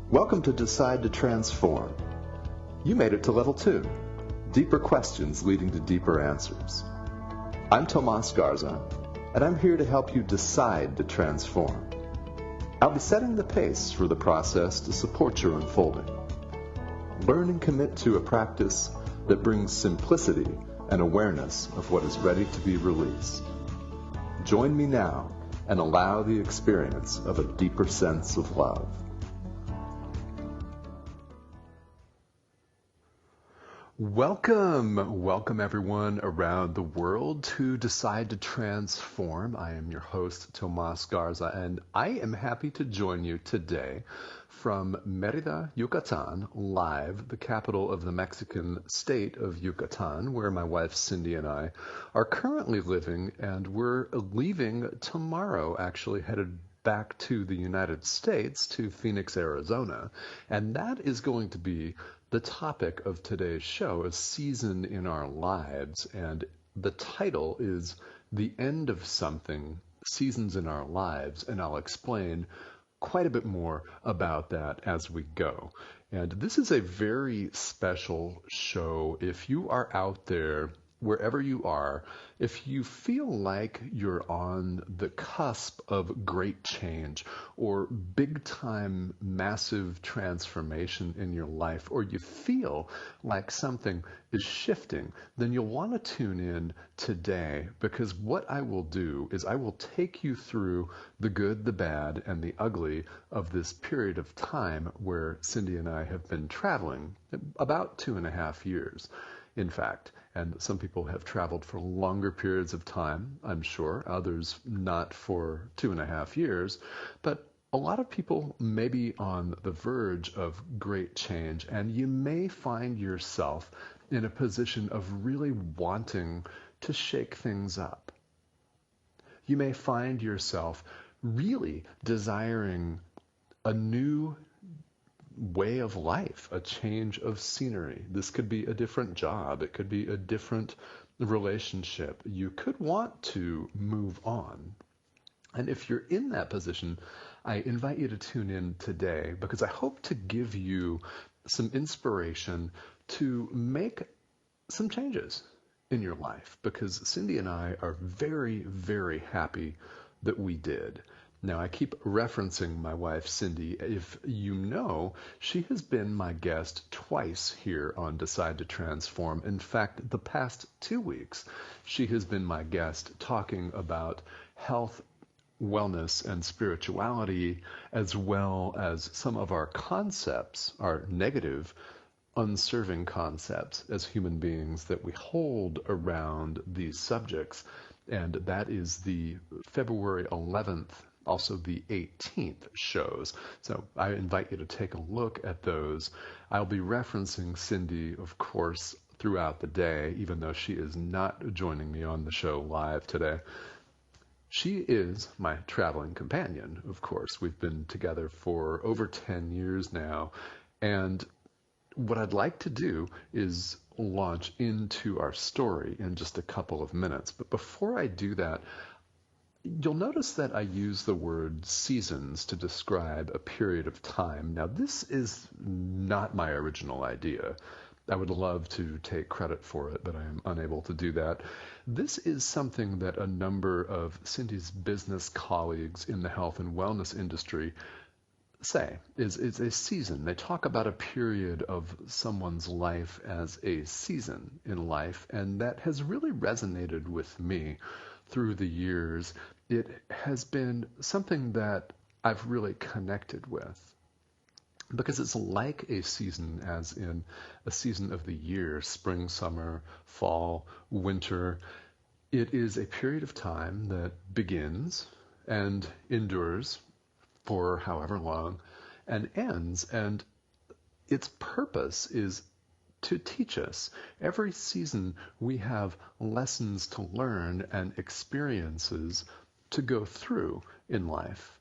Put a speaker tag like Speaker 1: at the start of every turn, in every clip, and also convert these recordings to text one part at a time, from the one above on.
Speaker 1: Welcome to Decide to Transform. You made it to level 2, deeper questions leading to deeper answers. I'm Tomas Garza, and I'm here to help you decide to transform. I'll be setting the pace for the process to support your unfolding. Learn and commit to a practice that brings simplicity and awareness of what is ready to be released. Join me now and allow the experience of a deeper sense of love. Welcome everyone around the world to Decide to Transform. I am your host, Tomas Garza, and I am happy to join you today from Mérida, Yucatan, live, the capital of the Mexican state of Yucatan, where my wife Cindy and I are currently living, and we're leaving tomorrow, actually headed back to the United States, to Phoenix, Arizona, and that is going to be the topic of today's show, a season in our lives, and the title is The End of Something, Seasons in Our Lives, and I'll explain quite a bit more about that as we go. And this is a very special show. If you are out there, wherever you are, if you feel like you're on the cusp of great change or big time massive transformation in your life, or you feel like something is shifting, then you'll want to tune in today, because what I will do is I will take you through the good, the bad, and the ugly of this period of time where Cindy and I have been traveling, about 2.5 years, in fact. And some people have traveled for longer periods of time, I'm sure, others not for 2.5 years, but a lot of people may be on the verge of great change, and you may find yourself in a position of really wanting to shake things up. You may find yourself really desiring a new way of life, a change of scenery. This could be a different job. It could be a different relationship. You could want to move on. And if you're in that position, I invite you to tune in today, because I hope to give you some inspiration to make some changes in your life, because Cindy and I are very, very happy that we did. Now, I keep referencing my wife, Cindy. If you know, she has been my guest twice here on Decide to Transform. In fact, the past 2 weeks, she has been my guest talking about health, wellness, and spirituality, as well as some of our concepts, our negative, unserving concepts as human beings that we hold around these subjects. And that is the February 11th, also the 18th shows. So I invite you to take a look at those. I'll be referencing Cindy, of course, throughout the day, even though she is not joining me on the show live today. She is my traveling companion, of course. We've been together for over 10 years now. And what I'd like to do is launch into our story in just a couple of minutes. But before I do that, you'll notice that I use the word seasons to describe a period of time. Now, this is not my original idea. I would love to take credit for it, but I am unable to do that. This is something that a number of Cindy's business colleagues in the health and wellness industry say is a season. They talk about a period of someone's life as a season in life, and that has really resonated with me through the years. It has been something that I've really connected with, because it's like a season, as in a season of the year: spring, summer, fall, winter. It is a period of time that begins and endures for however long and ends, and its purpose is to teach us. Every season we have lessons to learn and experiences to go through in life.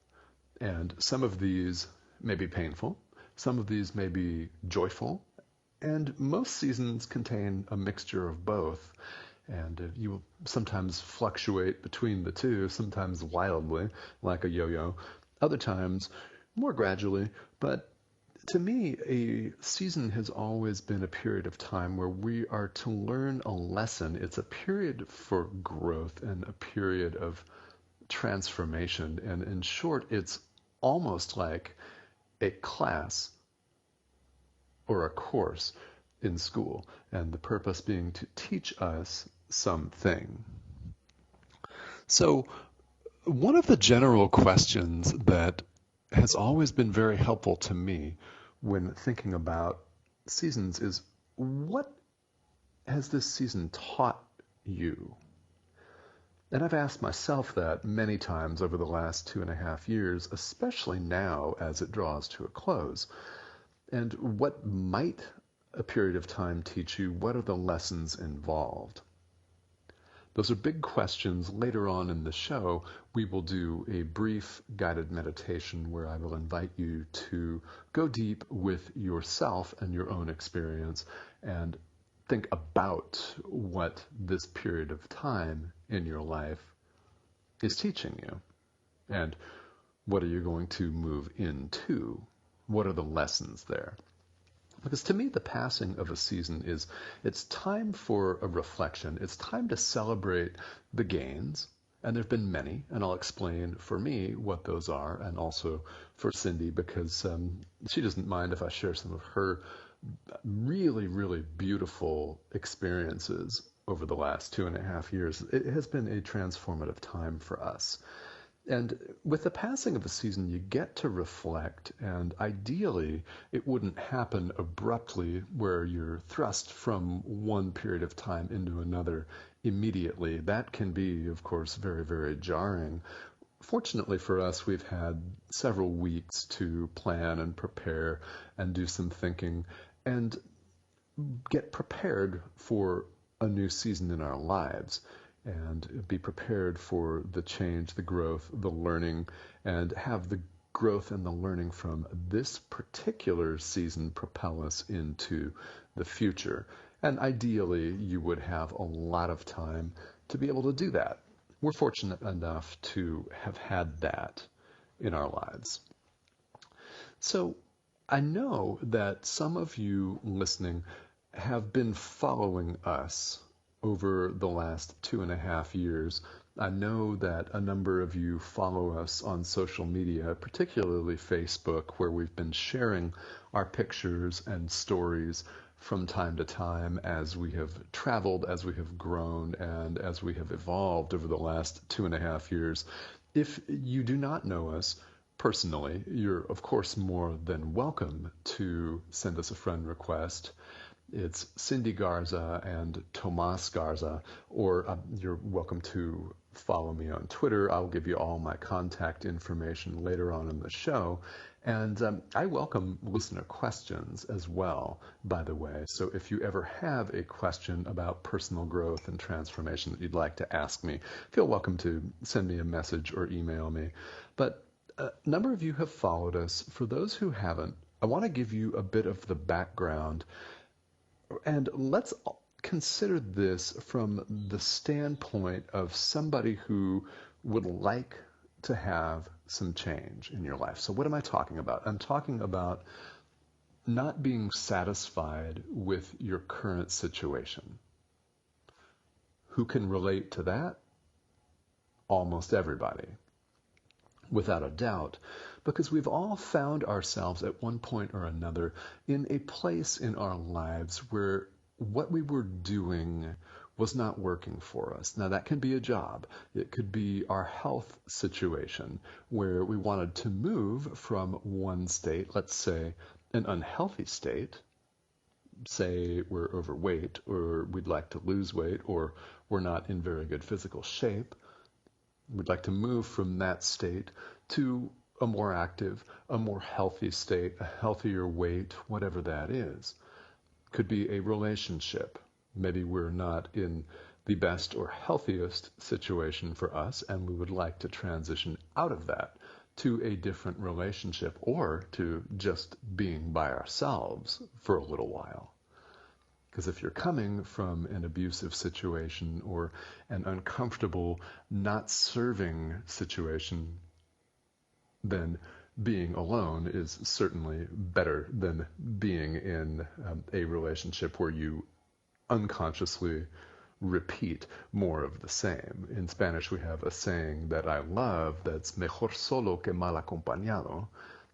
Speaker 1: And some of these may be painful, some of these may be joyful, and most seasons contain a mixture of both. And you will sometimes fluctuate between the two, sometimes wildly, like a yo-yo, other times more gradually, but To me, a season has always been a period of time where we are to learn a lesson. It's a period for growth and a period of transformation. And in short, it's almost like a class or a course in school, and the purpose being to teach us something. So, one of the general questions that has always been very helpful to me when thinking about seasons is, what has this season taught you? And I've asked myself that many times over the last 2.5 years, especially now as it draws to a close. And what might a period of time teach you? What are the lessons involved? Those are big questions. Later on in the show, we will do a brief guided meditation where I will invite you to go deep with yourself and your own experience and think about what this period of time in your life is teaching you. And what are you going to move into? What are the lessons there? Because to me, the passing of a season it's time for a reflection. It's time to celebrate the gains. And there have been many, and I'll explain for me what those are, and also for Cindy, because she doesn't mind if I share some of her really, really beautiful experiences over the last 2.5 years. It has been a transformative time for us. And with the passing of a season, you get to reflect, and ideally, it wouldn't happen abruptly where you're thrust from one period of time into another immediately. That can be, of course, very, very jarring. Fortunately for us, we've had several weeks to plan and prepare and do some thinking and get prepared for a new season in our lives, and be prepared for the change, the growth, the learning, and have the growth and the learning from this particular season propel us into the future. And ideally, you would have a lot of time to be able to do that. We're fortunate enough to have had that in our lives. So I know that some of you listening have been following us over the last 2.5 years. I know that a number of you follow us on social media, particularly Facebook, where we've been sharing our pictures and stories from time to time as we have traveled, as we have grown, and as we have evolved over the last 2.5 years. If you do not know us personally, you're of course more than welcome to send us a friend request. It's Cindy Garza and Tomas Garza, or you're welcome to follow me on Twitter. I'll give you all my contact information later on in the show. And I welcome listener questions as well, by the way. So if you ever have a question about personal growth and transformation that you'd like to ask me, feel welcome to send me a message or email me. But a number of you have followed us. For those who haven't, I want to give you a bit of the background. And let's consider this from the standpoint of somebody who would like to have some change in your life. So what am I talking about? I'm talking about not being satisfied with your current situation. Who can relate to that? Almost everybody, without a doubt, because we've all found ourselves at one point or another in a place in our lives where what we were doing was not working for us. Now, that can be a job. It could be our health situation where we wanted to move from one state, let's say an unhealthy state, say we're overweight or we'd like to lose weight or we're not in very good physical shape. We'd like to move from that state to a more active, a more healthy state, a healthier weight, whatever that is. Could be a relationship. Maybe we're not in the best or healthiest situation for us, and we would like to transition out of that to a different relationship or to just being by ourselves for a little while. Because if you're coming from an abusive situation or an uncomfortable, not serving situation, then being alone is certainly better than being in a relationship where you unconsciously repeat more of the same. In Spanish, we have a saying that I love that's mejor solo que mal acompañado.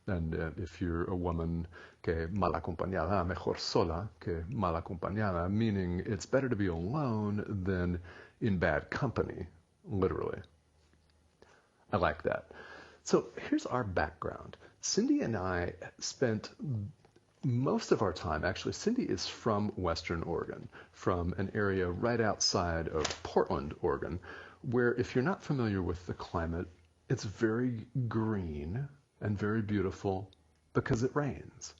Speaker 1: And if you're a woman, que mal acompañada, mejor sola que mal acompañada, meaning it's better to be alone than in bad company, literally. I like that. So here's our background. Cindy and I spent most of our time, actually, Cindy is from Western Oregon, from an area right outside of Portland, Oregon, where if you're not familiar with the climate, it's very green and very beautiful because it rains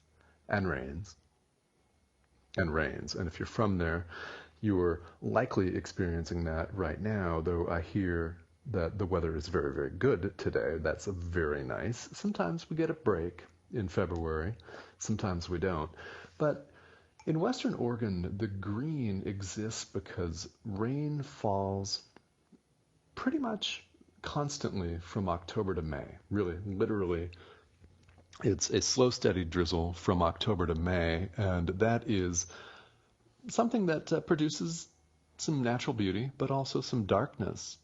Speaker 1: and rains and rains. And if you're from there, you're likely experiencing that right now, though I hear that the weather is very, very good today. That's very nice. Sometimes we get a break in February. Sometimes we don't. But in Western Oregon, the green exists because rain falls pretty much constantly from October to May. Really, literally, it's a slow, steady drizzle from October to May, and that is something that produces some natural beauty, but also some darkness,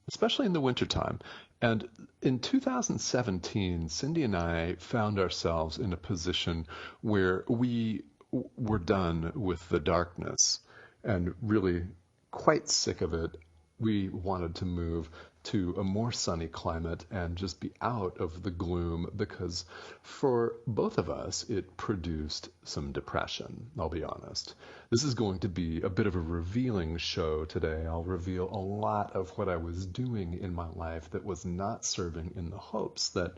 Speaker 1: especially in the wintertime. And in 2017, Cindy and I found ourselves in a position where we were done with the darkness and really quite sick of it. We wanted to move to a more sunny climate and just be out of the gloom because for both of us, it produced some depression, I'll be honest. This is going to be a bit of a revealing show today. I'll reveal a lot of what I was doing in my life that was not serving in the hopes that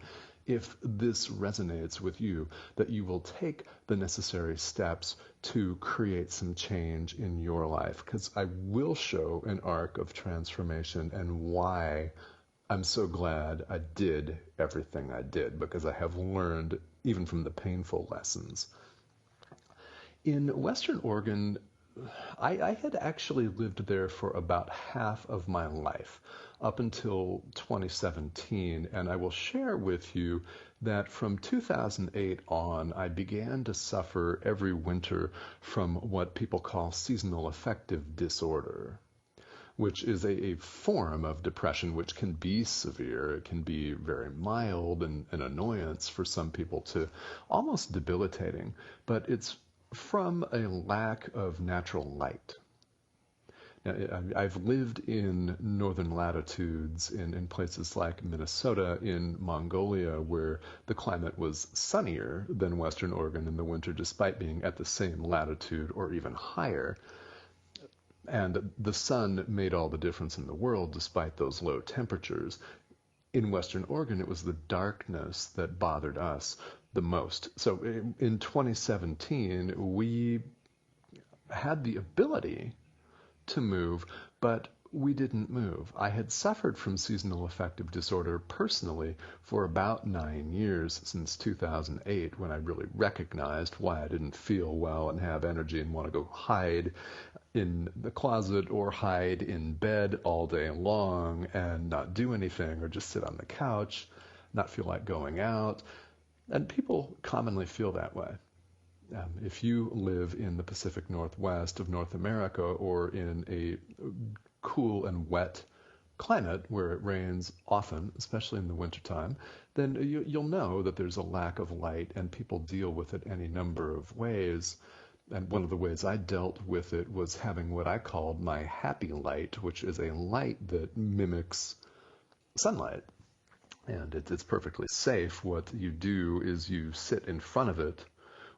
Speaker 1: if this resonates with you, that you will take the necessary steps to create some change in your life. Because I will show an arc of transformation and why I'm so glad I did everything I did, because I have learned even from the painful lessons. In Western Oregon, I had actually lived there for about half of my life, up until 2017, and I will share with you that from 2008 on, I began to suffer every winter from what people call seasonal affective disorder, which is a form of depression which can be severe. It can be very mild and an annoyance for some people to almost debilitating, but it's from a lack of natural light. Now, I've lived in northern latitudes in places like Minnesota, in Mongolia, where the climate was sunnier than Western Oregon in the winter, despite being at the same latitude or even higher. And the sun made all the difference in the world despite those low temperatures. In Western Oregon, it was the darkness that bothered us the most. So in 2017, we had the ability to move, but we didn't move. I had suffered from seasonal affective disorder personally for about 9 years, since 2008, when I really recognized why I didn't feel well and have energy and want to go hide in the closet or hide in bed all day long and not do anything, or just sit on the couch, not feel like going out. And people commonly feel that way. If you live in the Pacific Northwest of North America, or in a cool and wet climate where it rains often, especially in the wintertime, then you'll know that there's a lack of light, and people deal with it any number of ways. And one of the ways I dealt with it was having what I called my happy light, which is a light that mimics sunlight. And it's perfectly safe. What you do is you sit in front of it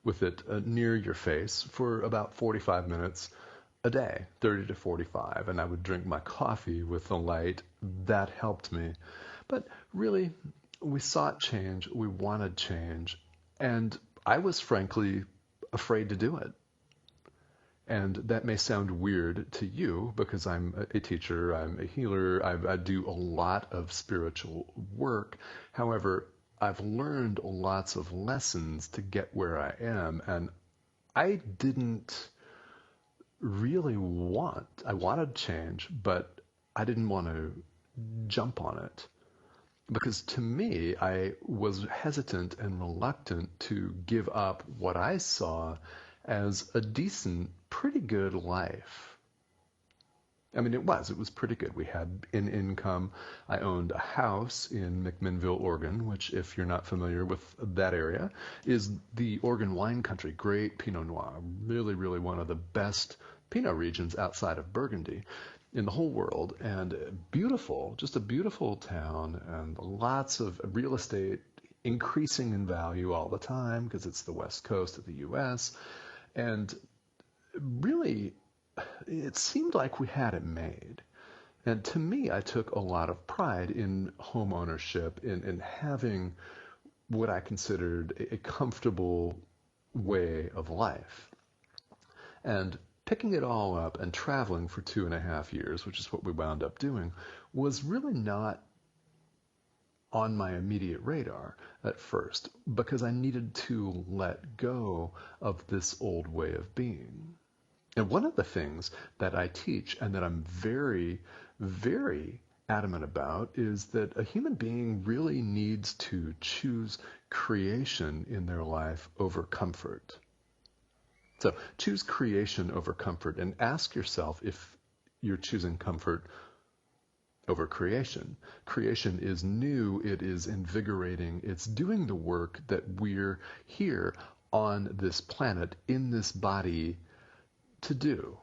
Speaker 1: with it near your face for about 45 minutes a day, 30 to 45. And I would drink my coffee with the light. That helped me. But really, we sought change. We wanted change. And I was frankly afraid to do it. And that may sound weird to you because I'm a teacher, I'm a healer, I do a lot of spiritual work. However, I've learned lots of lessons to get where I am, and I didn't really I wanted change, but I didn't want to jump on it. Because to me, I was hesitant and reluctant to give up what I saw as a decent, pretty good life. I mean, it was pretty good. We had an income. I owned a house in McMinnville, Oregon, which, if you're not familiar with that area, is the Oregon wine country. Great Pinot Noir. Really, really one of the best Pinot regions outside of Burgundy in the whole world. And beautiful, just a beautiful town, and lots of real estate increasing in value all the time because it's the west coast of the U.S. And really, it seemed like we had it made. And to me, I took a lot of pride in home ownership, in having what I considered a comfortable way of life. And picking it all up and traveling for 2.5 years, which is what we wound up doing, was really not on my immediate radar at first, because I needed to let go of this old way of being. And one of the things that I teach and that I'm very, very adamant about is that a human being really needs to choose creation in their life over comfort. So choose creation over comfort, and ask yourself if you're choosing comfort over creation. Creation is new, it is invigorating, it's doing the work that we're here on this planet, in this body, to do.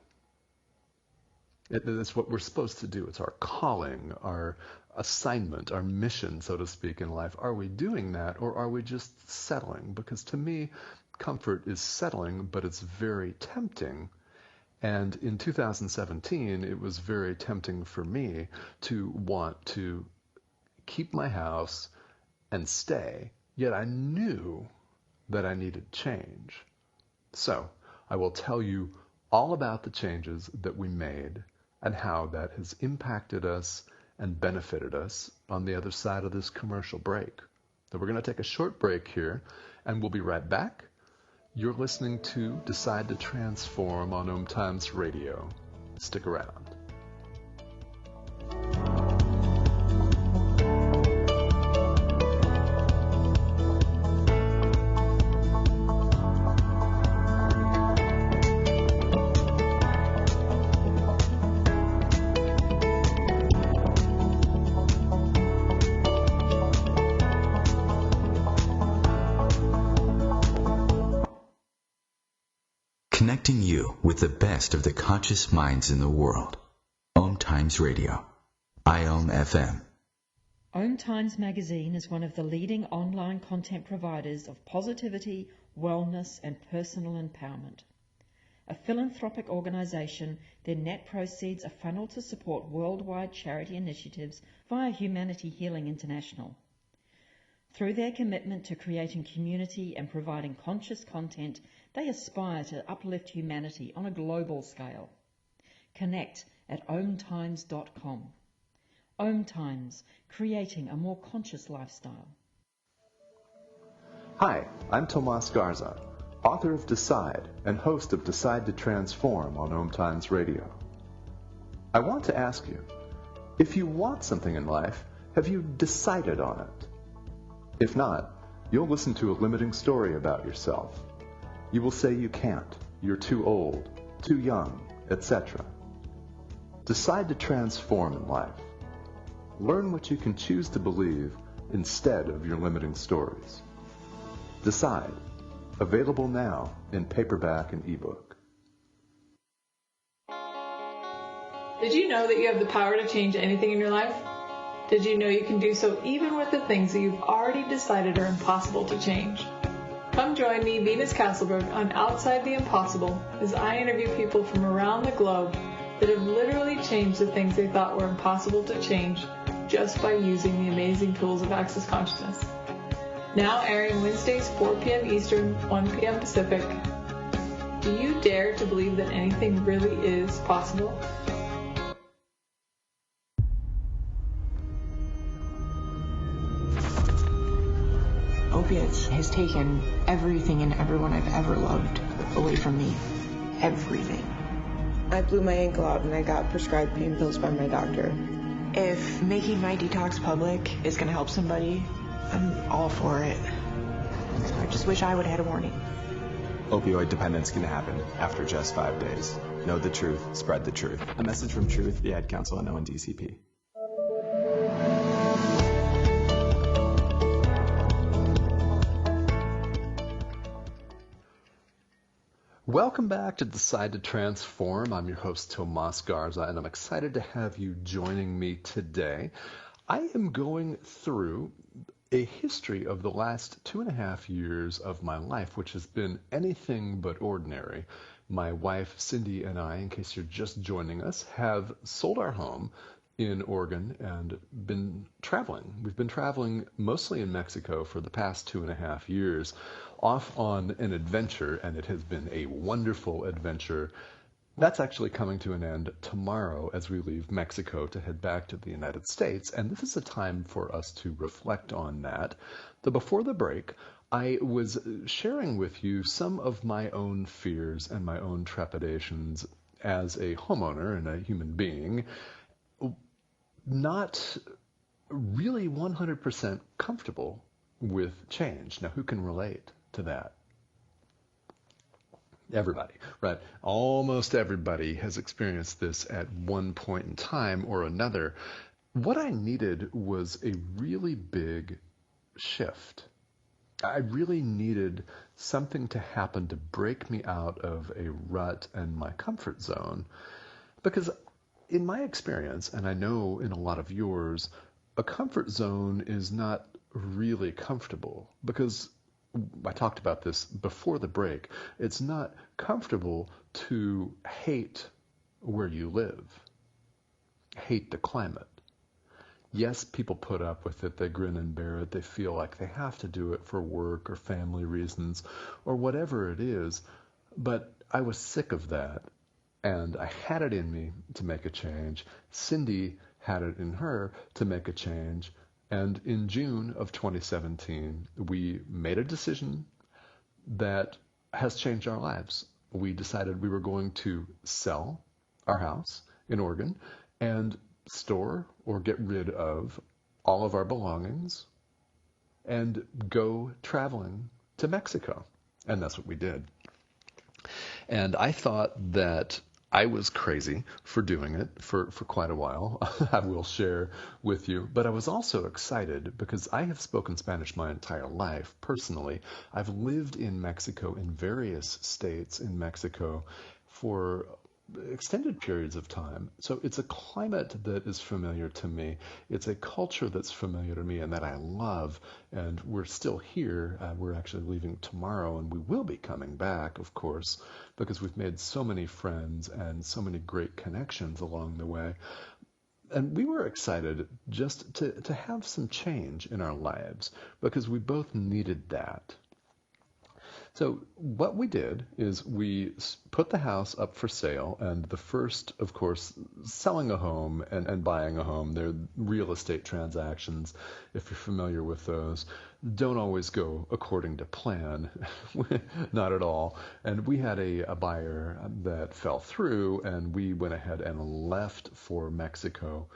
Speaker 1: It's what we're supposed to do. It's our calling, our assignment, our mission, so to speak, in life. Are we doing that, or are we just settling? Because to me, comfort is settling, but it's very tempting. And in 2017, it was very tempting for me to want to keep my house and stay, yet I knew that I needed change. So I will tell you all about the changes that we made and how that has impacted us and benefited us on the other side of this commercial break. So we're going to take a short break here, and we'll be right back. You're listening to Decide to Transform on Om Times Radio. Stick around.
Speaker 2: Connecting you with the best of the conscious minds in the world. Om Times Radio. IOM FM.
Speaker 3: Om Times Magazine is one of the leading online content providers of positivity, wellness and personal empowerment. A philanthropic organisation, their net proceeds are funneled to support worldwide charity initiatives via Humanity Healing International. Through their commitment to creating community and providing conscious content, they aspire to uplift humanity on a global scale. Connect at omtimes.com. Om Times, creating a more conscious lifestyle.
Speaker 1: Hi, I'm Tomas Garza, author of Decide and host of Decide to Transform on Om Times Radio. I want to ask you, if you want something in life, have you decided on it? If not, you'll listen to a limiting story about yourself. You will say you can't, you're too old, too young, etc. Decide to transform in life. Learn what you can choose to believe instead of your limiting stories. Decide. Available now in paperback and ebook.
Speaker 4: Did you know that you have the power to change anything in your life? Did you know you can do so even with the things that you've already decided are impossible to change? Come join me, Venus Castleberg, on Outside the Impossible as I interview people from around the globe that have literally changed the things they thought were impossible to change just by using the amazing tools of Access Consciousness. Now airing Wednesdays 4 p.m. Eastern, 1 p.m. Pacific. Do you dare to believe that anything really is possible?
Speaker 5: Opiates has taken everything and everyone I've ever loved away from me. Everything.
Speaker 6: I blew my ankle out and I got prescribed pain pills by my doctor.
Speaker 5: If making my detox public is going to help somebody, I'm all for it. I just wish I would have had a warning.
Speaker 6: Opioid dependence can happen after just 5 days. Know the truth, spread the truth. A message from Truth, the Ad Council, and ONDCP.
Speaker 1: Welcome back to Decide to Transform. I'm your host, Tomas Garza, and I'm excited to have you joining me today. I am going through a history of the last 2.5 years of my life, which has been anything but ordinary. My wife, Cindy, and I, in case you're just joining us, have sold our home in Oregon and been traveling. We've been traveling mostly in Mexico for the past 2.5 years, off on an adventure, and it has been a wonderful adventure. That's actually coming to an end tomorrow as we leave Mexico to head back to the United States, and this is a time for us to reflect on that. So before the break, I was sharing with you some of my own fears and my own trepidations as a homeowner and a human being, not really 100% comfortable with change. Now, who can relate to that? Everybody, right? Almost everybody has experienced this at one point in time or another. What I needed was a really big shift. I really needed something to happen to break me out of a rut and my comfort zone. Because in my experience, and I know in a lot of yours, a comfort zone is not really comfortable, because I talked about this before the break. It's not comfortable to hate where you live, hate the climate. Yes, people put up with it, they grin and bear it, they feel like they have to do it for work or family reasons or whatever it is, but I was sick of that, and I had it in me to make a change. Cindy had it in her to make a change. And in June of 2017, we made a decision that has changed our lives. We decided we were going to sell our house in Oregon and store or get rid of all of our belongings and go traveling to Mexico. And that's what we did. And I thought that I was crazy for doing it for quite a while. I will share with you. But I was also excited because I have spoken Spanish my entire life personally. I've lived in Mexico, in various states in Mexico, for extended periods of time. So it's a climate that is familiar to me. It's a culture that's familiar to me and that I love. And we're still here. We're actually leaving tomorrow, and we will be coming back, of course, because we've made so many friends and so many great connections along the way. And we were excited just to have some change in our lives because we both needed that. So what we did is we put the house up for sale, and the first, of course, selling a home and buying a home, they're real estate transactions, if you're familiar with those, don't always go according to plan, not at all. And we had a buyer that fell through, and we went ahead and left for Mexico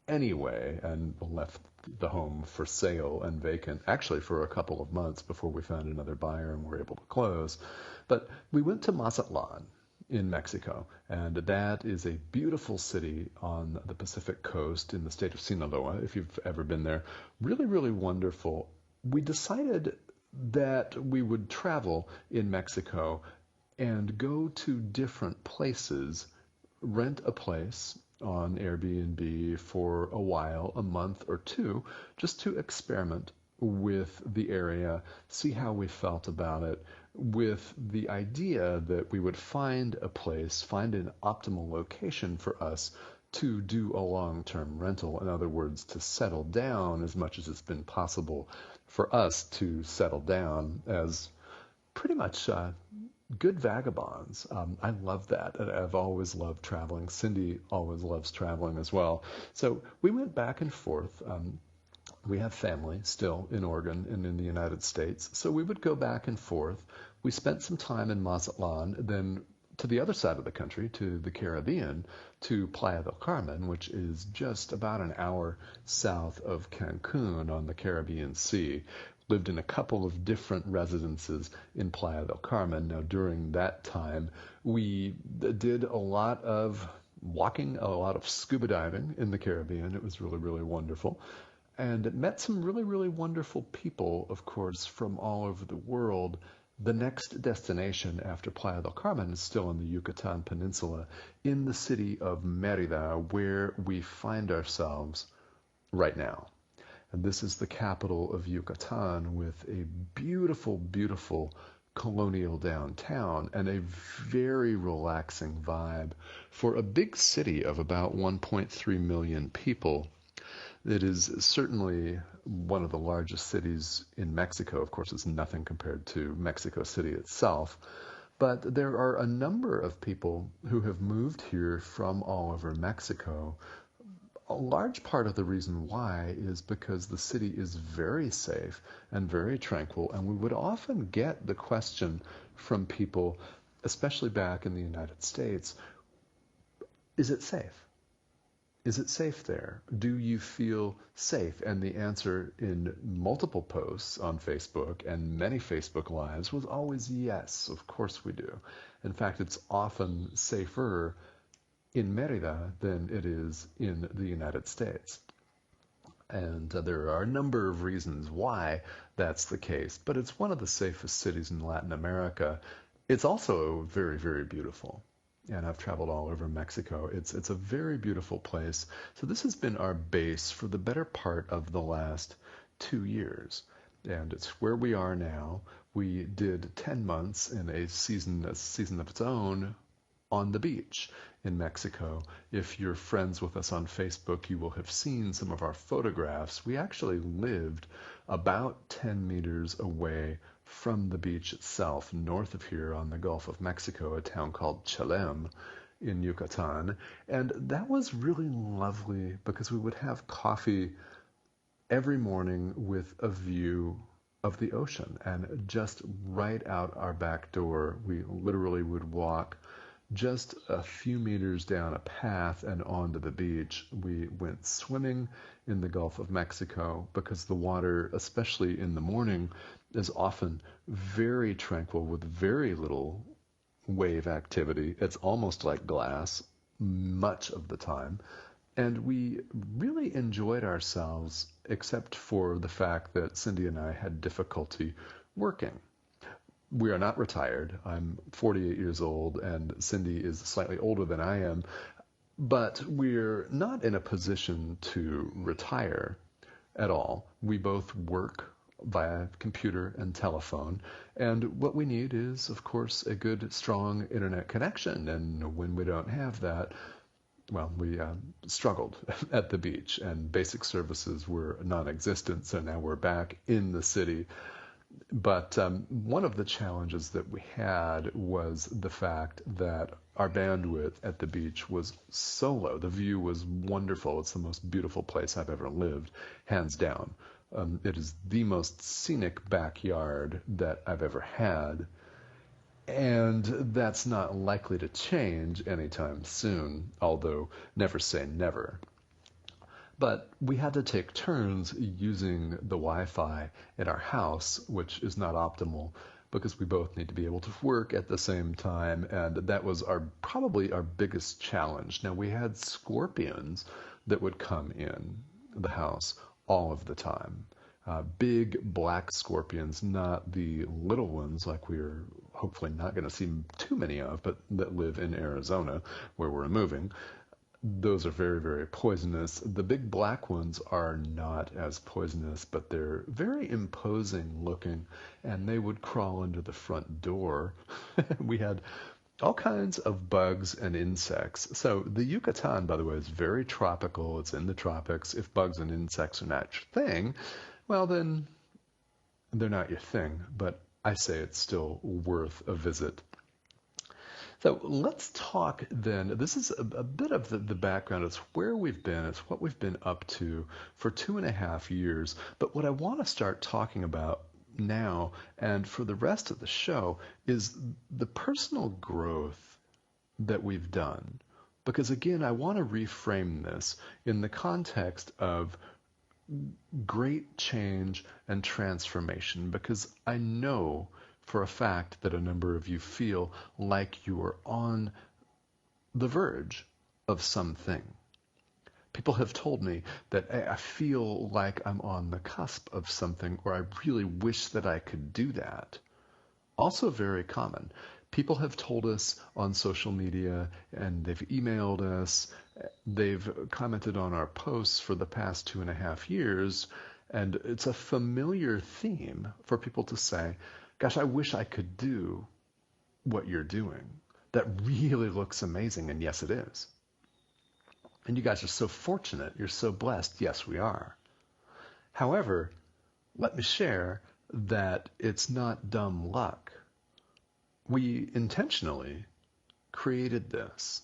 Speaker 1: anyway, and left the home for sale and vacant, actually for a couple of months before we found another buyer and were able to close. But we went to Mazatlan in Mexico, and that is a beautiful city on the Pacific coast in the state of Sinaloa, if you've ever been there. Really, really wonderful. We decided that we would travel in Mexico and go to different places, rent a place on Airbnb for a while, a month or two, just to experiment with the area, see how we felt about it, with the idea that we would find a place, find an optimal location for us to do a long-term rental. In other words, to settle down as much as it's been possible for us to settle down as pretty much good vagabonds. I love that. I've always loved traveling. Cindy always loves traveling as well. So we went back and forth. We have family still in Oregon and in the United States. So we would go back and forth. We spent some time in Mazatlan, then to the other side of the country, to the Caribbean, to Playa del Carmen, which is just about an hour south of Cancun on the Caribbean Sea. Lived in a couple of different residences in Playa del Carmen. Now, during that time, we did a lot of walking, a lot of scuba diving in the Caribbean. It was really, really wonderful. And met some really, really wonderful people, of course, from all over the world. The next destination after Playa del Carmen is still in the Yucatan Peninsula, in the city of Mérida, where we find ourselves right now. And this is the capital of Yucatan, with a beautiful, beautiful colonial downtown and a very relaxing vibe for a big city of about 1.3 million people. It is certainly one of the largest cities in Mexico. Of course, it's nothing compared to Mexico City itself. But there are a number of people who have moved here from all over Mexico. A large part of the reason why is because the city is very safe and very tranquil, and we would often get the question from people, especially back in the United States, is it safe? Is it safe there? Do you feel safe? And the answer in multiple posts on Facebook and many Facebook Lives was always yes, of course we do. In fact, it's often safer in Mérida than it is in the United States. And there are a number of reasons why that's the case, but it's one of the safest cities in Latin America. It's also very, very beautiful. And I've traveled all over Mexico. It's a very beautiful place. So this has been our base for the better part of the last 2 years. And it's where we are now. We did 10 months in a season of its own on the beach in Mexico. If you're friends with us on Facebook, you will have seen some of our photographs. We actually lived about 10 meters away from the beach itself, north of here on the Gulf of Mexico, a town called Chelem in Yucatan. And that was really lovely because we would have coffee every morning with a view of the ocean. And just right out our back door, we literally would walk just a few meters down a path and onto the beach. We went swimming in the Gulf of Mexico because the water, especially in the morning, is often very tranquil with very little wave activity. It's almost like glass much of the time. And we really enjoyed ourselves, except for the fact that Cindy and I had difficulty working. We are not retired. I'm 48 years old, and Cindy is slightly older than I am. But we're not in a position to retire at all. We both work via computer and telephone. And what we need is, of course, a good, strong internet connection. And when we don't have that, well, we struggled at the beach, and basic services were non-existent. So now we're back in the city. But one of the challenges that we had was the fact that our bandwidth at the beach was so low. The view was wonderful. It's the most beautiful place I've ever lived, hands down. It is the most scenic backyard that I've ever had. And that's not likely to change anytime soon, although never say never. But we had to take turns using the Wi-Fi in our house, which is not optimal because we both need to be able to work at the same time, and that was probably our biggest challenge. Now, we had scorpions that would come in the house all of the time. Big black scorpions, not the little ones like we're hopefully not going to see too many of, but that live in Arizona where we're moving. Those are very, very poisonous. The big black ones are not as poisonous, but they're very imposing looking, and they would crawl into the front door. We had all kinds of bugs and insects. So the Yucatan, by the way, is very tropical. It's in the tropics. If bugs and insects are not your thing, well, then they're not your thing. But I say it's still worth a visit. So let's talk then. This is a bit of the background. It's where we've been. It's what we've been up to for 2.5 years. But what I want to start talking about now and for the rest of the show is the personal growth that we've done. Because again, I want to reframe this in the context of great change and transformation, because I know for a fact that a number of you feel like you are on the verge of something. People have told me that I feel like I'm on the cusp of something, or I really wish that I could do that. Also very common. People have told us on social media, and they've emailed us, they've commented on our posts for the past 2.5 years, and it's a familiar theme for people to say, gosh, I wish I could do what you're doing. That really looks amazing, and yes, it is. And you guys are so fortunate. You're so blessed. Yes, we are. However, let me share that it's not dumb luck. We intentionally created this.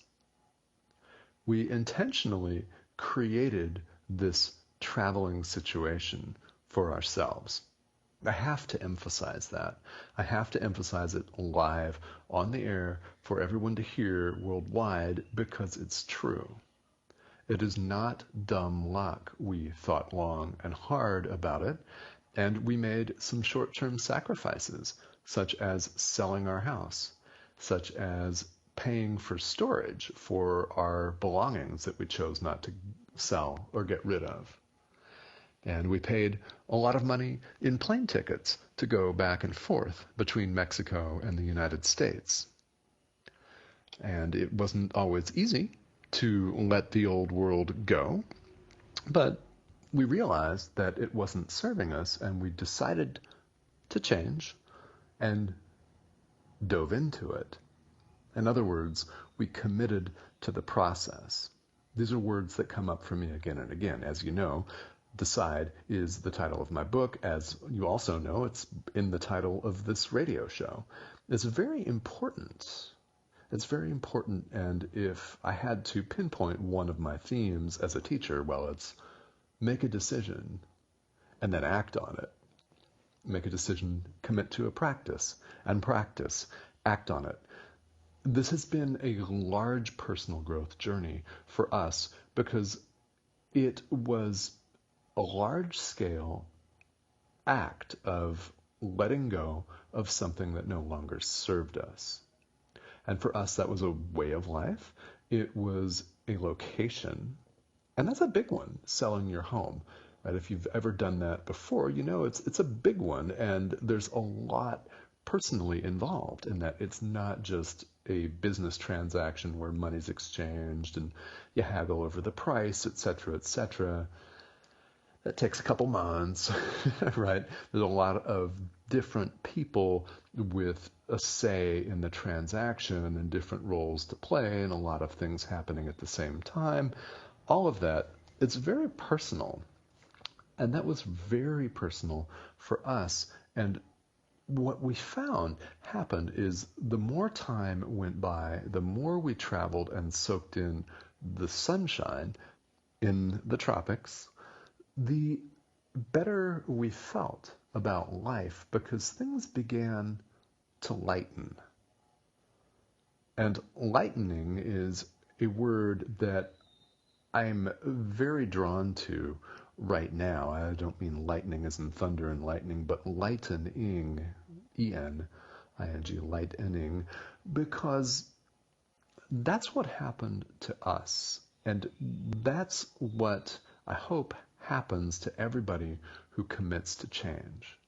Speaker 1: We intentionally created this traveling situation for ourselves. I have to emphasize that. I have to emphasize it live on the air for everyone to hear worldwide, because it's true. It is not dumb luck. We thought long and hard about it, and we made some short-term sacrifices, such as selling our house, such as paying for storage for our belongings that we chose not to sell or get rid of. And we paid a lot of money in plane tickets to go back and forth between Mexico and the United States. And it wasn't always easy to let the old world go, but we realized that it wasn't serving us, and we decided to change and dove into it. In other words, we committed to the process. These are words that come up for me again and again. As you know, Decide is the title of my book. As you also know, it's in the title of this radio show. It's very important. It's very important, and if I had to pinpoint one of my themes as a teacher, well, it's make a decision and then act on it. Make a decision, commit to a practice, and practice, act on it. This has been a large personal growth journey for us because it was a large-scale act of letting go of something that no longer served us. And for us, that was a way of life. It was a location. And that's a big one, selling your home. Right? If you've ever done that before, you know it's a big one. And there's a lot personally involved in that. It's not just a business transaction where money's exchanged and you haggle over the price, et cetera, et cetera. That takes a couple months, right? There's a lot of different people with a say in the transaction and different roles to play and a lot of things happening at the same time. All of that, it's very personal. And that was very personal for us. And what we found happened is the more time went by, the more we traveled and soaked in the sunshine in the tropics, the better we felt about life because things began to lighten. And lightening is a word that I'm very drawn to right now. I don't mean lightning as in thunder and lightning, but lightening, E-N-I-N-G, lightening, because that's what happened to us. And that's what I hope happens to everybody who commits to change,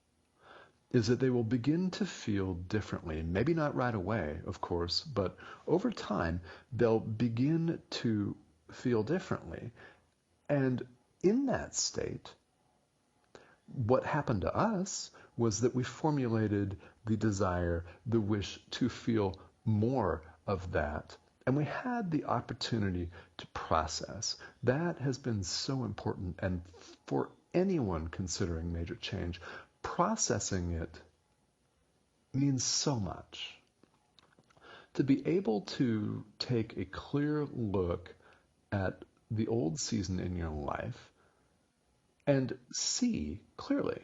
Speaker 1: is that they will begin to feel differently. Maybe not right away, of course, but over time, they'll begin to feel differently. And in that state, what happened to us was that we formulated the desire, the wish to feel more of that. And we had the opportunity to process. That has been so important. And for anyone considering major change, processing it means so much. To be able to take a clear look at the old season in your life and see clearly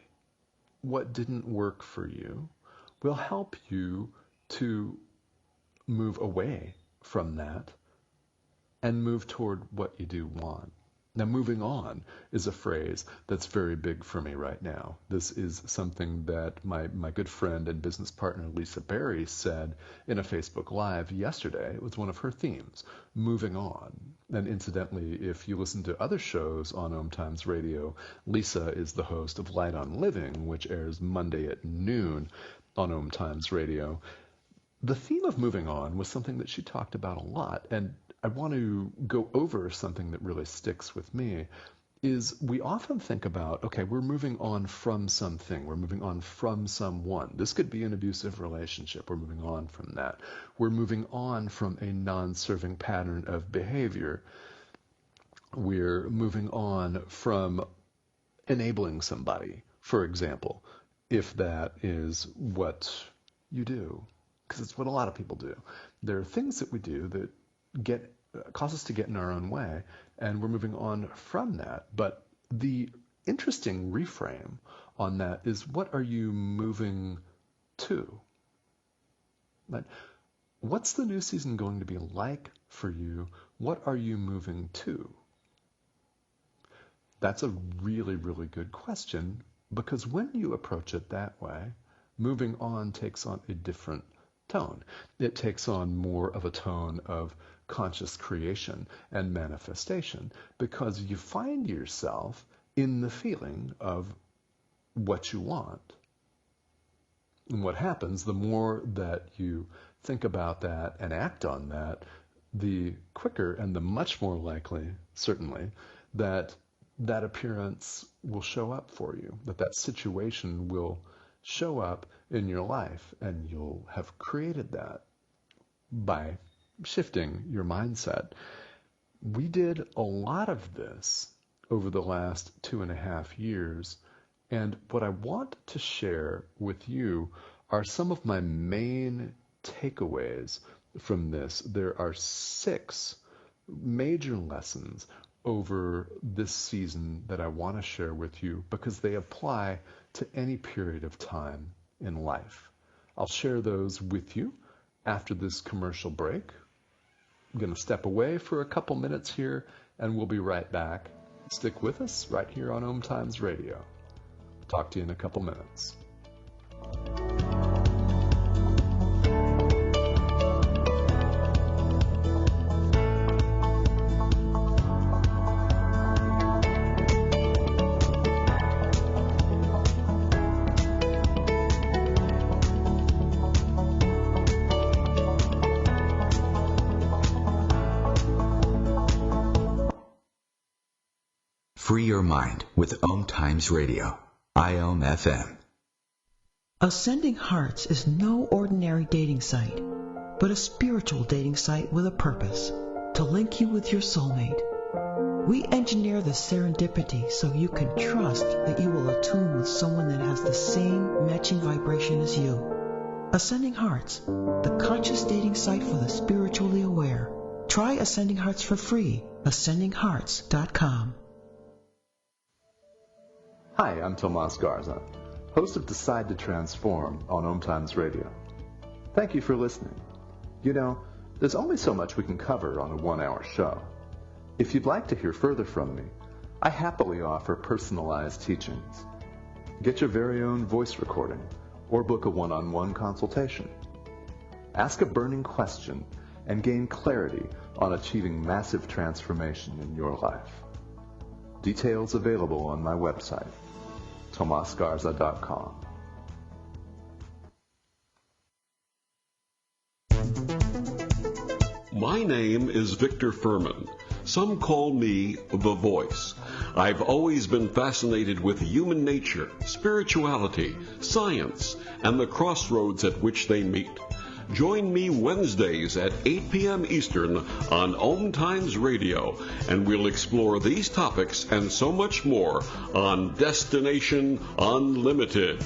Speaker 1: what didn't work for you will help you to move away from that and move toward what you do want. Now, moving on is a phrase that's very big for me right now. This is something that my good friend and business partner, Lisa Berry, said in a Facebook Live yesterday. It was one of her themes, moving on. And incidentally, if you listen to other shows on Om Times Radio, Lisa is the host of Light on Living, which airs Monday at noon on Om Times Radio. The theme of moving on was something that she talked about a lot, and I want to go over something that really sticks with me. Is we often think about, okay, we're moving on from something, we're moving on from someone. This could be an abusive relationship, we're moving on from that. We're moving on from a non-serving pattern of behavior. We're moving on from enabling somebody, for example, if that is what you do, because it's what a lot of people do. There are things that we do that cause us to get in our own way, and we're moving on from that. But the interesting reframe on that is, what are you moving to? Right? What's the new season going to be like for you? What are you moving to? That's a really, really good question, because when you approach it that way, moving on takes on a different tone. It takes on more of a tone of conscious creation and manifestation, because you find yourself in the feeling of what you want. And what happens, the more that you think about that and act on that, the quicker and the much more likely, certainly, that that appearance will show up for you, that situation will show up in your life, and you'll have created that by shifting your mindset. We did a lot of this over the last 2.5 years, and what I want to share with you are some of my main takeaways from this. There are 6 major lessons over this season that I want to share with you, because they apply to any period of time in life. I'll share those with you after this commercial break. I'm going to step away for a couple minutes here, and we'll be right back. Stick with us right here on Om Times Radio. Talk to you in a couple minutes.
Speaker 2: Free your mind with Om Times Radio, IOM FM.
Speaker 7: Ascending Hearts is no ordinary dating site, but a spiritual dating site with a purpose, to link you with your soulmate. We engineer the serendipity so you can trust that you will attune with someone that has the same matching vibration as you. Ascending Hearts, the conscious dating site for the spiritually aware. Try Ascending Hearts for free, ascendinghearts.com.
Speaker 1: Hi, I'm Tomas Garza, host of Decide to Transform on Om Times Radio. Thank you for listening. You know, there's only so much we can cover on a 1-hour show. If you'd like to hear further from me, I happily offer personalized teachings. Get your very own voice recording or book a one-on-one consultation. Ask a burning question and gain clarity on achieving massive transformation in your life. Details available on my website, tomasgarza.com.
Speaker 8: My name is Victor Furman. Some call me The Voice. I've always been fascinated with human nature, spirituality, science, and the crossroads at which they meet. Join me Wednesdays at 8 p.m. Eastern on Om Times Radio, and we'll explore these topics and so much more on Destination Unlimited.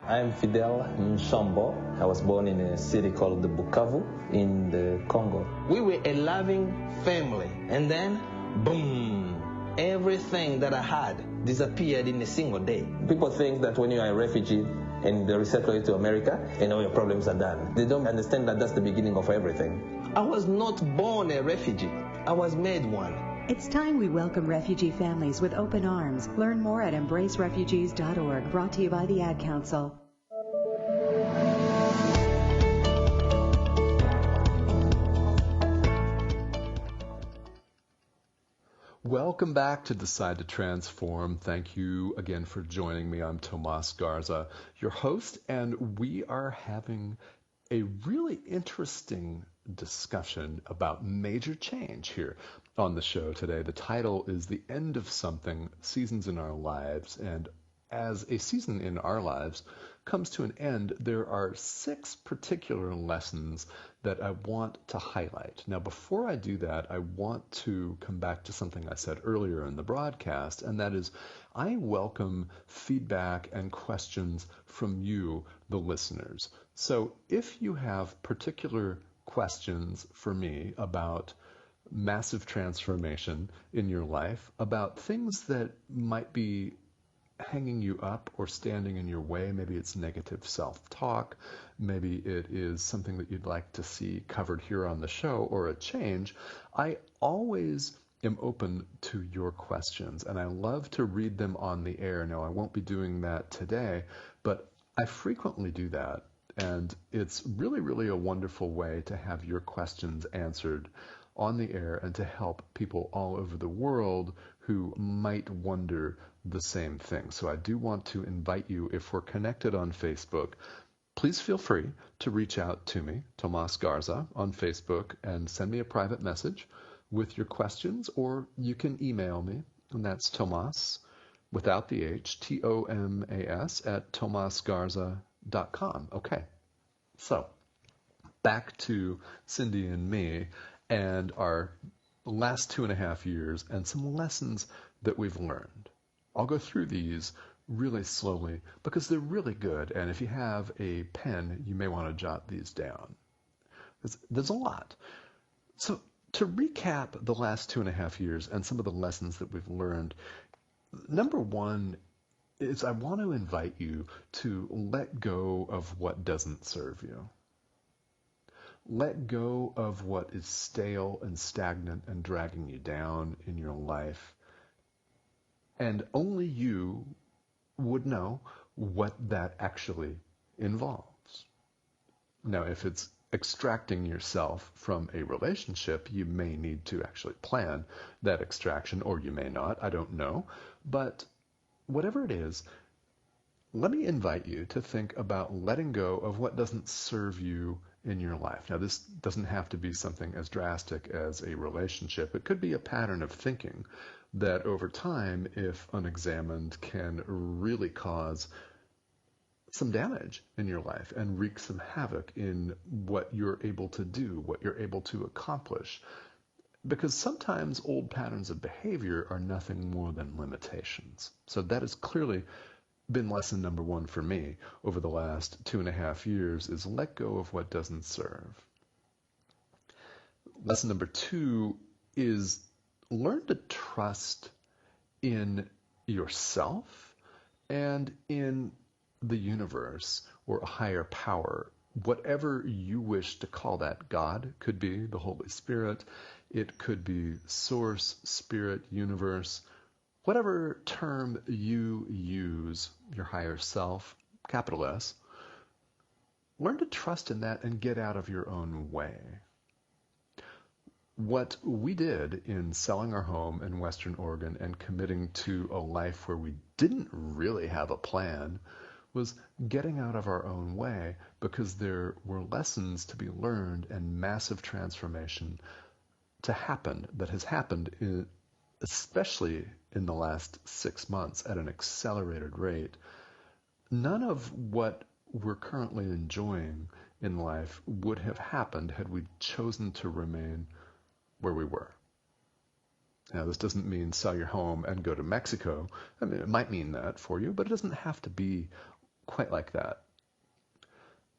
Speaker 9: I'm Fidel Nsombo. I was born in a city called the Bukavu in the Congo. We were a loving family, and then, boom, everything that I had disappeared in a single day. People think that when you are a refugee and they resettle you to America, and all your problems are done. They don't understand that that's the beginning of everything. I was not born a refugee. I was made one.
Speaker 10: It's time we welcome refugee families with open arms. Learn more at embracerefugees.org, brought to you by the Ad Council.
Speaker 1: Welcome back to Decide to Transform. Thank you again for joining me. I'm Tomas Garza, your host, and we are having a really interesting discussion about major change here on the show today. The title is The End of Something, Seasons in Our Lives. And as a season in our lives comes to an end, there are 6 particular lessons that I want to highlight. Now, before I do that, I want to come back to something I said earlier in the broadcast, and that is I welcome feedback and questions from you, the listeners. So if you have particular questions for me about massive transformation in your life, about things that might be hanging you up or standing in your way, maybe it's negative self-talk, maybe it is something that you'd like to see covered here on the show, or a change, I always am open to your questions, and I love to read them on the air. Now, I won't be doing that today, but I frequently do that, and it's really, really a wonderful way to have your questions answered on the air and to help people all over the world who might wonder the same thing. So I do want to invite you, if we're connected on Facebook, please feel free to reach out to me, Tomas Garza, on Facebook, and send me a private message with your questions, or you can email me, and that's Tomas, without the H, Tomas, at tomasgarza.com. Okay, so back to Cindy and me and our last 2.5 years and some lessons that we've learned. I'll go through these really slowly because they're really good, and if you have a pen, you may want to jot these down. There's a lot. So to recap the last 2.5 years and some of the lessons that we've learned, number one is I want to invite you to let go of what doesn't serve you. Let go of what is stale and stagnant and dragging you down in your life. And only you would know what that actually involves. Now, if it's extracting yourself from a relationship, you may need to actually plan that extraction, or you may not, I don't know. But whatever it is, let me invite you to think about letting go of what doesn't serve you in your life. Now, this doesn't have to be something as drastic as a relationship. It could be a pattern of thinking that over time, if unexamined, can really cause some damage in your life and wreak some havoc in what you're able to do, what you're able to accomplish. Because sometimes old patterns of behavior are nothing more than limitations. So that has clearly been lesson number one for me over the last 2.5 years, is let go of what doesn't serve. Lesson number 2 is learn to trust in yourself and in the universe or a higher power, whatever you wish to call that. God could be the Holy Spirit. It could be source, spirit, universe, whatever term you use, your higher self, capital S. Learn to trust in that and get out of your own way. What we did in selling our home in Western Oregon and committing to a life where we didn't really have a plan was getting out of our own way, because there were lessons to be learned and massive transformation to happen that has happened, especially in the last 6 months, at an accelerated rate. None of what we're currently enjoying in life would have happened had we chosen to remain where we were. Now, this doesn't mean sell your home and go to Mexico. I mean, it might mean that for you, but it doesn't have to be quite like that.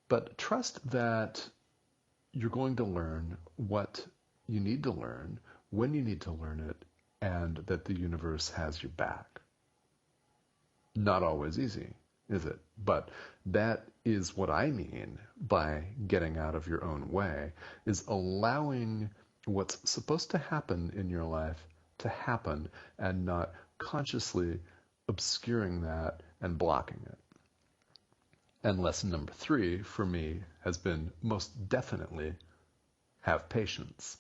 Speaker 1: But trust that you're going to learn what you need to learn, when you need to learn it, and that the universe has your back. Not always easy, is it? But that is what I mean by getting out of your own way, is allowing what's supposed to happen in your life to happen and not consciously obscuring that and blocking it. And lesson number 3 for me has been most definitely have patience.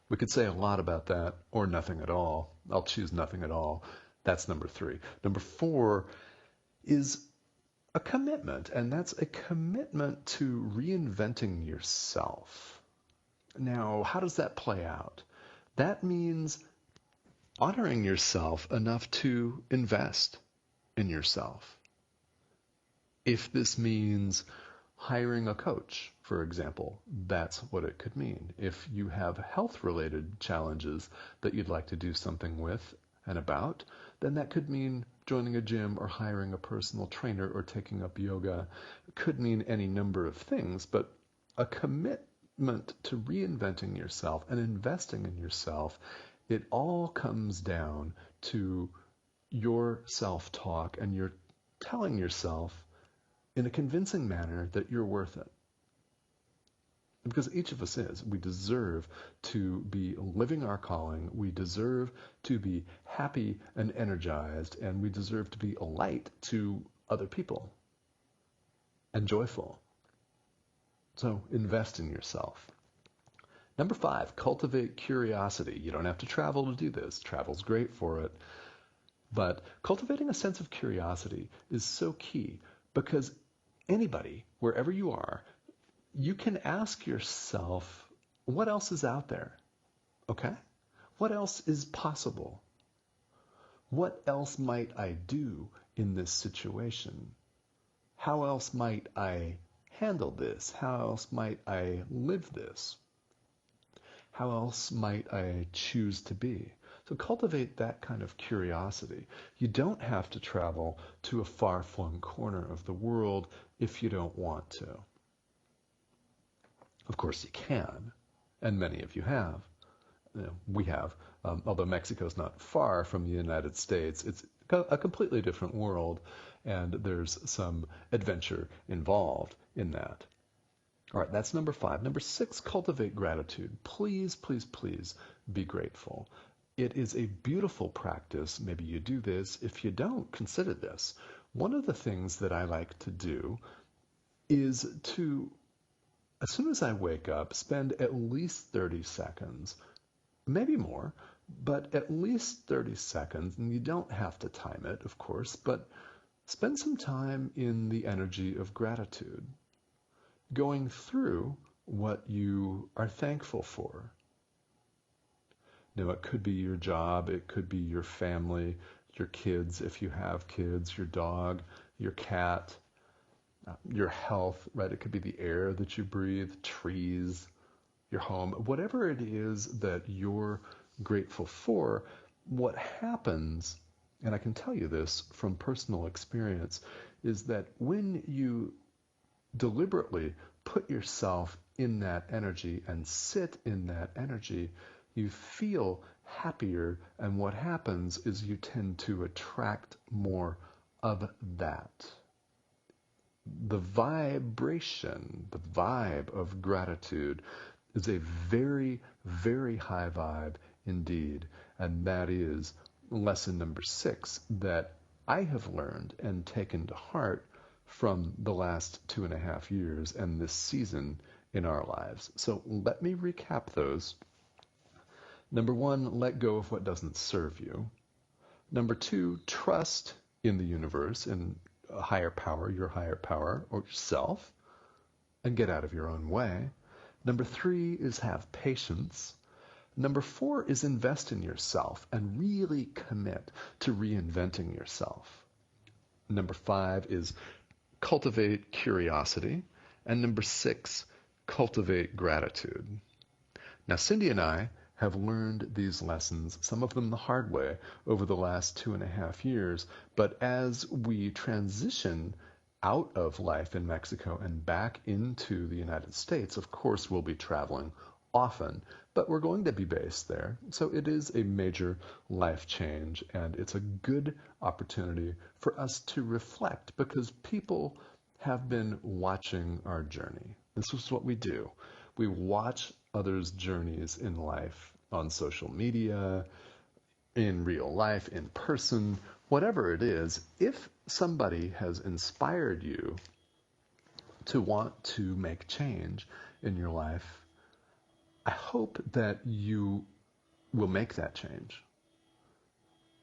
Speaker 1: We could say a lot about that or nothing at all. I'll choose nothing at all. That's number 3. Number 4 is a commitment, and that's a commitment to reinventing yourself. Now, how does that play out? That means honoring yourself enough to invest in yourself. If this means hiring a coach, for example, that's what it could mean. If you have health-related challenges that you'd like to do something with and about, then that could mean joining a gym or hiring a personal trainer or taking up yoga. It could mean any number of things, but a commitment to reinventing yourself and investing in yourself, it all comes down to your self-talk, and you're telling yourself in a convincing manner that you're worth it. Because each of us is. We deserve to be living our calling. We deserve to be happy and energized, and we deserve to be a light to other people and joyful. So invest in yourself. Number 5, cultivate curiosity. You don't have to travel to do this. Travel's great for it. But cultivating a sense of curiosity is so key, because anybody, wherever you are, you can ask yourself, what else is out there? Okay? What else is possible? What else might I do in this situation? How else might I handle this? How else might I live this? How else might I choose to be? So cultivate that kind of curiosity. You don't have to travel to a far-flung corner of the world if you don't want to. Of course you can, and many of you have. We have, although Mexico's not far from the United States. It's a completely different world, and there's some adventure involved in that. All right, that's number 5. Number 6, cultivate gratitude. Please, please, please be grateful. It is a beautiful practice. Maybe you do this. If you don't, consider this. One of the things that I like to do is to, as soon as I wake up, spend at least 30 seconds, maybe more, but at least 30 seconds, and you don't have to time it, of course, but spend some time in the energy of gratitude, going through what you are thankful for. Now, it could be your job, it could be your family, your kids, if you have kids, your dog, your cat, your health, right? It could be the air that you breathe, trees, your home, whatever it is that you're grateful for. What happens, and I can tell you this from personal experience, is that when you deliberately put yourself in that energy and sit in that energy, you feel happier, and what happens is you tend to attract more of that. The vibration, the vibe of gratitude is a very, very high vibe indeed, and that is lesson number 6 that I have learned and taken to heart from the last 2.5 years and this season in our lives. So let me recap those. Number 1, let go of what doesn't serve you. Number 2, trust in the universe, in a higher power, your higher power, or yourself, and get out of your own way. Number 3 is have patience. Number 4 is invest in yourself and really commit to reinventing yourself. Number 5 is cultivate curiosity. And number 6, cultivate gratitude. Now, Cindy and I have learned these lessons, some of them the hard way, over the last 2.5 years. But as we transition out of life in Mexico and back into the United States, of course we'll be traveling often, but we're going to be based there. So it is a major life change, and it's a good opportunity for us to reflect because people have been watching our journey. This is what we do. We watch others' journeys in life on social media, in real life, in person, whatever it is. If somebody has inspired you to want to make change in your life, I hope that you will make that change.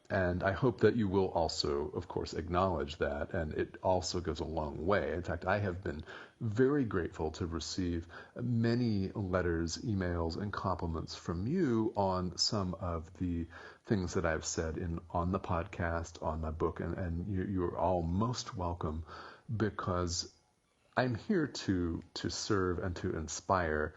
Speaker 1: And I hope that you will also, of course, acknowledge that, and it also goes a long way. In fact, I have been very grateful to receive many letters, emails, and compliments from you on some of the things that I've said on the podcast, on my book, and you're all most welcome, because I'm here to serve and to inspire.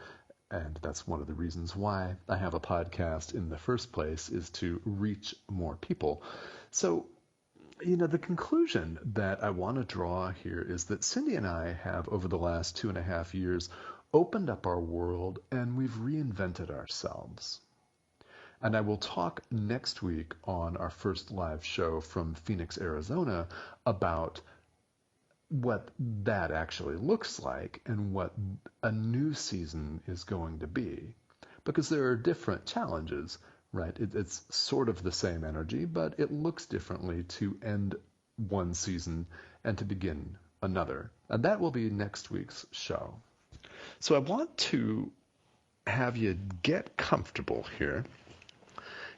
Speaker 1: And that's one of the reasons why I have a podcast in the first place, is to reach more people. So, the conclusion that I want to draw here is that Cindy and I have, over the last 2.5 years, opened up our world and we've reinvented ourselves. And I will talk next week on our first live show from Phoenix, Arizona, about what that actually looks like and what a new season is going to be. Because there are different challenges, right? It's sort of the same energy, but it looks differently to end one season and to begin another. And that will be next week's show. So I want to have you get comfortable here.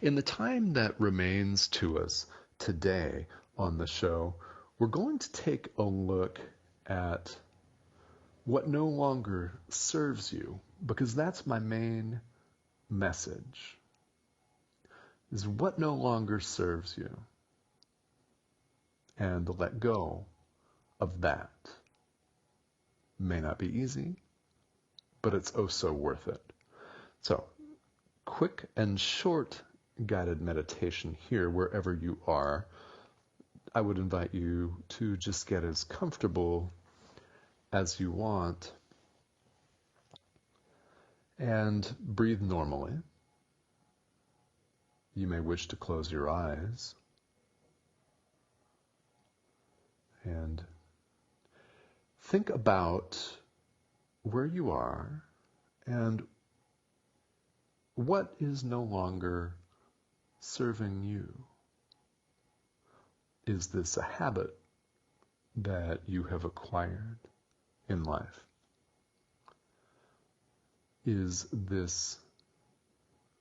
Speaker 1: In the time that remains to us today on the show, we're going to take a look at what no longer serves you, because that's my main message, is what no longer serves you, and to let go of that. May not be easy, but it's oh so worth it. So, quick and short guided meditation here, wherever you are. I would invite you to just get as comfortable as you want and breathe normally. You may wish to close your eyes and think about where you are and what is no longer serving you. Is this a habit that you have acquired in life? Is this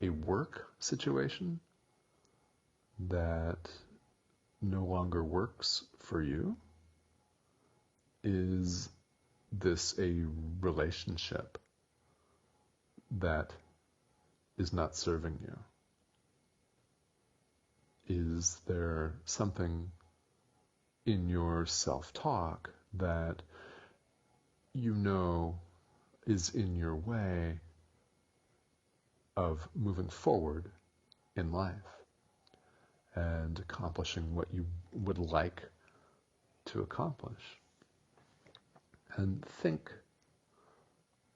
Speaker 1: a work situation that no longer works for you? Is this a relationship that is not serving you? Is there something in your self-talk that you know is in your way of moving forward in life and accomplishing what you would like to accomplish? And think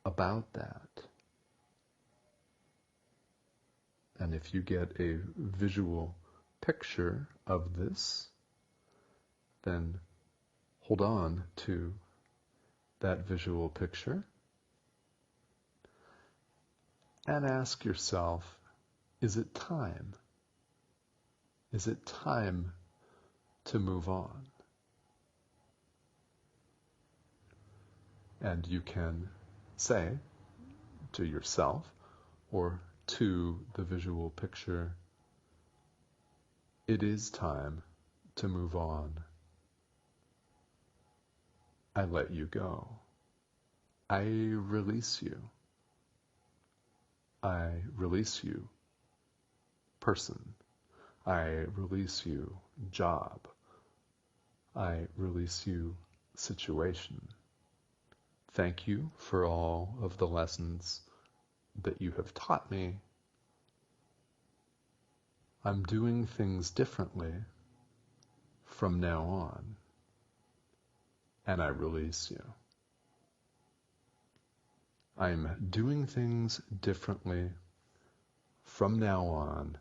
Speaker 1: about that. And if you get a visual picture of this, then hold on to that visual picture and ask yourself, is it time? Is it time to move on? And you can say to yourself or to the visual picture, it is time to move on. I let you go. I release you. I release you, person. I release you, job. I release you, situation. Thank you for all of the lessons that you have taught me. I'm doing things differently from now on, and I release you. I'm doing things differently from now on,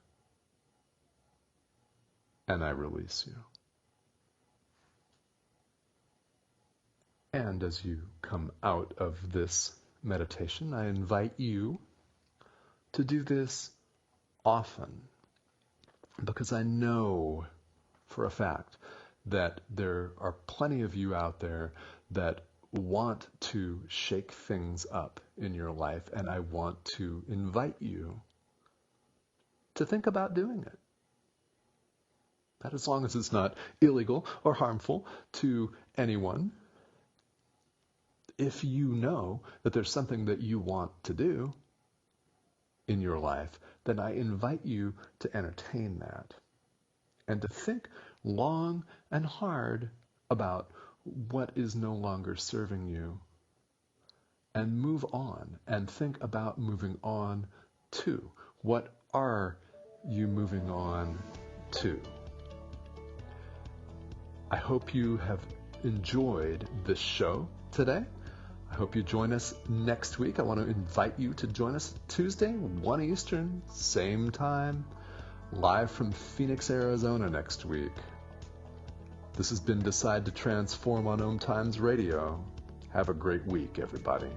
Speaker 1: and I release you. And as you come out of this meditation, I invite you to do this often, because I know for a fact that there are plenty of you out there that want to shake things up in your life, and I want to invite you to think about doing it. That as long as it's not illegal or harmful to anyone, if you know that there's something that you want to do in your life, then I invite you to entertain that and to think long and hard about what is no longer serving you, and move on and think about moving on to. What are you moving on to? I hope you have enjoyed this show today. I hope you join us next week. I want to invite you to join us Tuesday, 1 Eastern, same time, live from Phoenix, Arizona next week. This has been Decide to Transform on Om Times Radio. Have a great week, everybody.